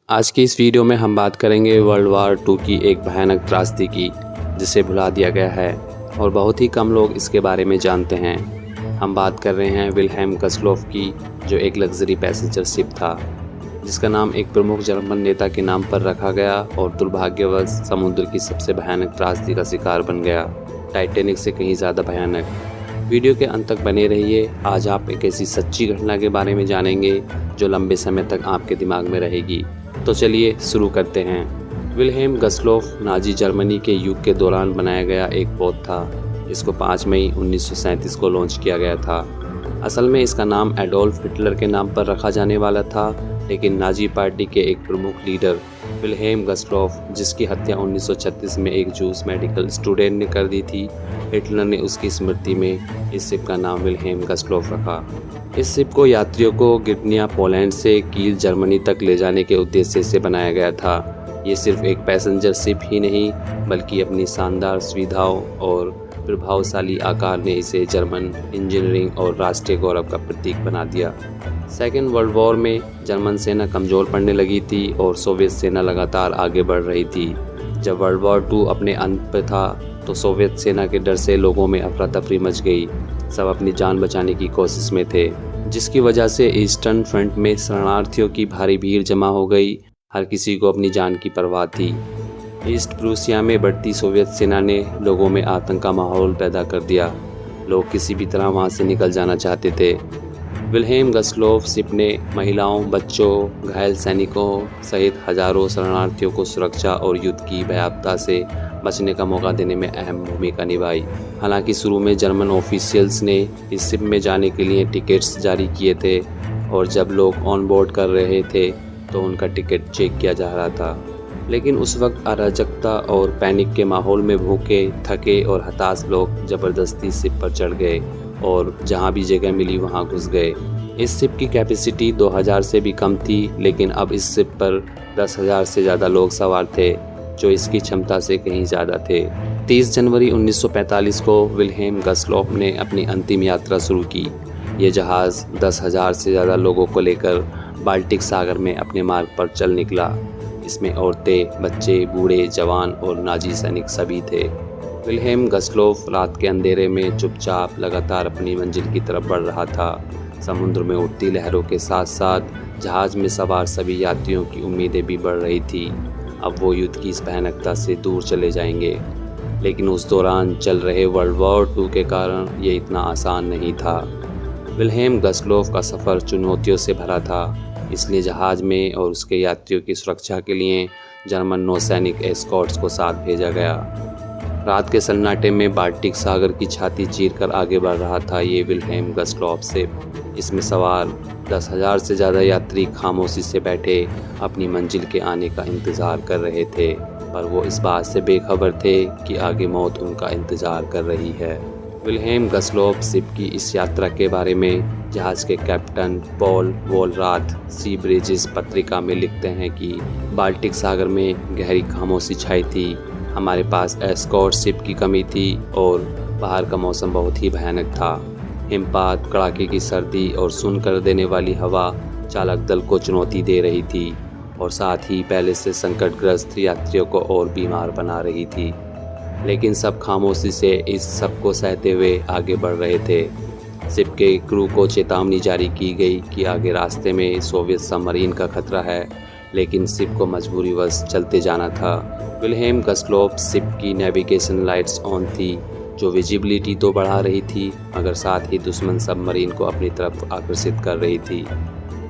आज की इस वीडियो में हम बात करेंगे वर्ल्ड वार 2 की एक भयानक त्रासदी की जिसे भुला दिया गया है और बहुत ही कम लोग इसके बारे में जानते हैं। हम बात कर रहे हैं विल्हेम गस्लोफ की, जो एक लग्जरी पैसेंजर शिप था जिसका नाम एक प्रमुख जर्मन नेता के नाम पर रखा गया और दुर्भाग्यवश समुद्र की सबसे भयानक त्रासदी का शिकार बन गया, टाइटैनिक से कहीं ज़्यादा भयानक। वीडियो के अंत तक बने रहिए। आज आप एक ऐसी सच्ची घटना के बारे में जानेंगे जो लंबे समय तक आपके दिमाग में रहेगी। तो चलिए शुरू करते हैं। विल्हेम गस्लोफ नाजी जर्मनी के युग के दौरान बनाया गया एक पोत था। इसको 5 मई 1937 को लॉन्च किया गया था। असल में इसका नाम एडोल्फ हिटलर के नाम पर रखा जाने वाला था, लेकिन नाजी पार्टी के एक प्रमुख लीडर विल्हेम गस्लोफ, जिसकी हत्या 1936 में एक जूस मेडिकल स्टूडेंट ने कर दी थी, हिटलर ने उसकी स्मृति में इस शिप का नाम विल्हेम गस्लोफ रखा। इस शिप को यात्रियों को गिटनिया पोलैंड से कील जर्मनी तक ले जाने के उद्देश्य से बनाया गया था। ये सिर्फ एक पैसेंजर शिप ही नहीं, बल्कि अपनी शानदार सुविधाओं और प्रभावशाली आकार ने इसे जर्मन इंजीनियरिंग और राष्ट्रीय गौरव का प्रतीक बना दिया। सेकेंड वर्ल्ड वॉर में जर्मन सेना कमज़ोर पड़ने लगी थी और सोवियत सेना लगातार आगे बढ़ रही थी। जब वर्ल्ड वॉर 2 अपने अंत पर था तो सोवियत सेना के डर से लोगों में अफरा तफरी मच गई। सब अपनी जान बचाने की कोशिश में थे, जिसकी वजह से ईस्टर्न फ्रंट में शरणार्थियों की भारी भीड़ जमा हो गई। हर किसी को अपनी जान की परवाह थी। ईस्ट प्रूसिया में बढ़ती सोवियत सेना ने लोगों में आतंक का माहौल पैदा कर दिया। लोग किसी भी तरह वहां से निकल जाना चाहते थे। विल्हेम गस्लोफ शिप ने महिलाओं, बच्चों, घायल सैनिकों सहित हजारों शरणार्थियों को सुरक्षा और युद्ध की भयावहता से बचने का मौका देने में अहम भूमिका निभाई। हालांकि शुरू में जर्मन ऑफिशियल्स ने इस शिप में जाने के लिए टिकट्स जारी किए थे और जब लोग ऑन बोर्ड कर रहे थे तो उनका टिकट चेक किया जा रहा था। लेकिन उस वक्त अराजकता और पैनिक के माहौल में भूखे, थके और हताश लोग ज़बरदस्ती शिप पर चढ़ गए और जहां भी जगह मिली वहां घुस गए। इस शिप की कैपेसिटी 2000 से भी कम थी, लेकिन अब इस शिप पर 10,000 से ज़्यादा लोग सवार थे, जो इसकी क्षमता से कहीं ज़्यादा थे। 30 जनवरी 1945 को विल्हेम गस्लोफ ने अपनी अंतिम यात्रा शुरू की। ये जहाज़ 10,000 से ज़्यादा लोगों को लेकर बाल्टिक सागर में अपने मार्ग पर चल निकला। इसमें औरतें, बच्चे, बूढ़े, जवान और नाजी सैनिक सभी थे। विल्हेम गस्लोफ रात के अंधेरे में चुपचाप लगातार अपनी मंजिल की तरफ बढ़ रहा था। समुद्र में उठती लहरों के साथ साथ जहाज़ में सवार सभी यात्रियों की उम्मीदें भी बढ़ रही थी। अब वो युद्ध की इस भयानकता से दूर चले जाएंगे, लेकिन उस दौरान चल रहे वर्ल्ड वॉर 2 के कारण ये इतना आसान नहीं था। विल्हेम गस्लोफ का सफ़र चुनौतियों से भरा था, इसलिए जहाज़ में और उसके यात्रियों की सुरक्षा के लिए जर्मन नौसैनिक एस्कॉर्ट्स को साथ भेजा गया। रात के सन्नाटे में बाल्टिक सागर की छाती चीरकर आगे बढ़ रहा था ये विल्हेम गस्लोफ शिप। इसमें सवार 10,000 से ज़्यादा यात्री खामोशी से बैठे अपनी मंजिल के आने का इंतज़ार कर रहे थे, पर वो इस बात से बेखबर थे कि आगे मौत उनका इंतज़ार कर रही है। विल्हेम गस्लोफ शिप की इस यात्रा के बारे में जहाज़ के कैप्टन पॉल वोलराथ सी ब्रिजेस पत्रिका में लिखते हैं कि बाल्टिक सागर में गहरी खामोशी छाई थी। हमारे पास एस्कॉर्ट शिप की कमी थी और बाहर का मौसम बहुत ही भयानक था। हिमपात, कड़ाके की सर्दी और सुन कर देने वाली हवा चालक दल को चुनौती दे रही थी और साथ ही पहले से संकटग्रस्त यात्रियों को और बीमार बना रही थी। लेकिन सब खामोशी से इस सब को सहते हुए आगे बढ़ रहे थे। शिप के क्रू को चेतावनी जारी की गई कि आगे रास्ते में सोवियत सबमरीन का खतरा है, लेकिन शिप को मजबूरीवश चलते जाना था। विल्हेम गस्लोफ शिप की नेविगेशन लाइट्स ऑन थी, जो विजिबिलिटी तो बढ़ा रही थी मगर साथ ही दुश्मन सबमरीन को अपनी तरफ आकर्षित कर रही थी।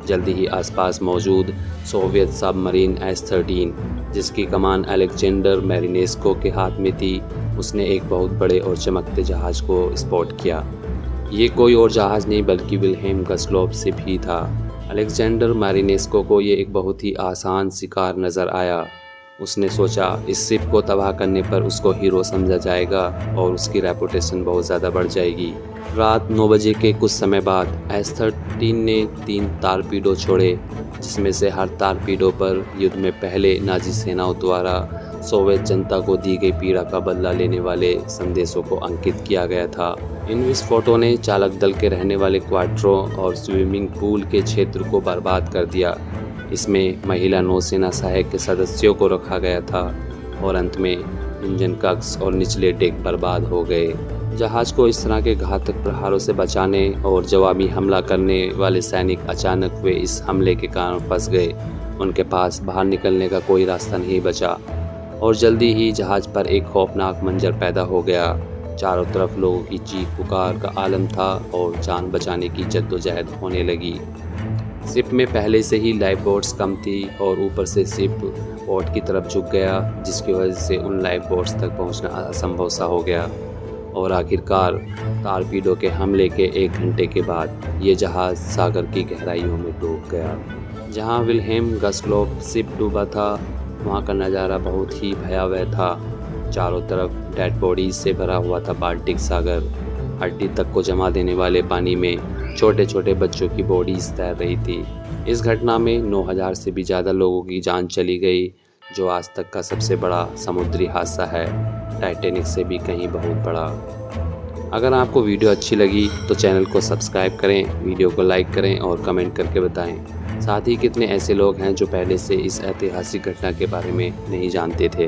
जल्दी ही आसपास मौजूद सोवियत सबमरीन S-13, जिसकी कमान अलेक्जेंडर मैरिनेस्को के हाथ में थी, उसने एक बहुत बड़े और चमकते जहाज़ को स्पॉट किया। ये कोई और जहाज़ नहीं बल्कि विल्हेम गस्लोफ शिप ही था। अलेक्जेंडर मैरिनेस्को को ये एक बहुत ही आसान शिकार नज़र आया। उसने सोचा इस शिप को तबाह करने पर उसको हीरो समझा जाएगा और उसकी रेपुटेशन बहुत ज़्यादा बढ़ जाएगी। रात 9 बजे के कुछ समय बाद S-13 ने 3 टारपीडो छोड़े, जिसमें से हर टारपीडो पर युद्ध में पहले नाजी सेनाओं द्वारा सोवियत जनता को दी गई पीड़ा का बदला लेने वाले संदेशों को अंकित किया गया था। इन विस्फोटों ने चालक दल के रहने वाले क्वार्टरों और स्विमिंग पूल के क्षेत्र को बर्बाद कर दिया। इसमें महिला नौसेना सहायक के सदस्यों को रखा गया था और अंत में इंजन कक्ष और निचले डेक बर्बाद हो गए। जहाज़ को इस तरह के घातक प्रहारों से बचाने और जवाबी हमला करने वाले सैनिक अचानक वे इस हमले के कारण फंस गए। उनके पास बाहर निकलने का कोई रास्ता नहीं बचा और जल्दी ही जहाज़ पर एक खौफनाक मंजर पैदा हो गया। चारों तरफ लोगों की चीख पुकार का आलम था और जान बचाने की जद्दोजहद होने लगी। शिप में पहले से ही लाइफ बोट्स कम थी और ऊपर से शिप पोर्ट की तरफ झुक गया, जिसकी वजह से उन लाइफ बोट्स तक पहुंचना असंभव सा हो गया। और आखिरकार टारपीडो के हमले के 1 घंटे के बाद ये जहाज़ सागर की गहराइयों में डूब गया। जहां विल्हेम गस्लोफ शिप डूबा था वहां का नज़ारा बहुत ही भयावह था। चारों तरफ डेड बॉडीज से भरा हुआ था बाल्टिक सागर। हड्डी तक को जमा देने वाले पानी में छोटे छोटे बच्चों की बॉडीज तैर रही थी। इस घटना में 9000 से भी ज़्यादा लोगों की जान चली गई, जो आज तक का सबसे बड़ा समुद्री हादसा है, टाइटैनिक से भी कहीं बहुत बड़ा। अगर आपको वीडियो अच्छी लगी तो चैनल को सब्सक्राइब करें, वीडियो को लाइक करें और कमेंट करके बताएं। साथ ही कितने ऐसे लोग हैं जो पहले से इस ऐतिहासिक घटना के बारे में नहीं जानते थे।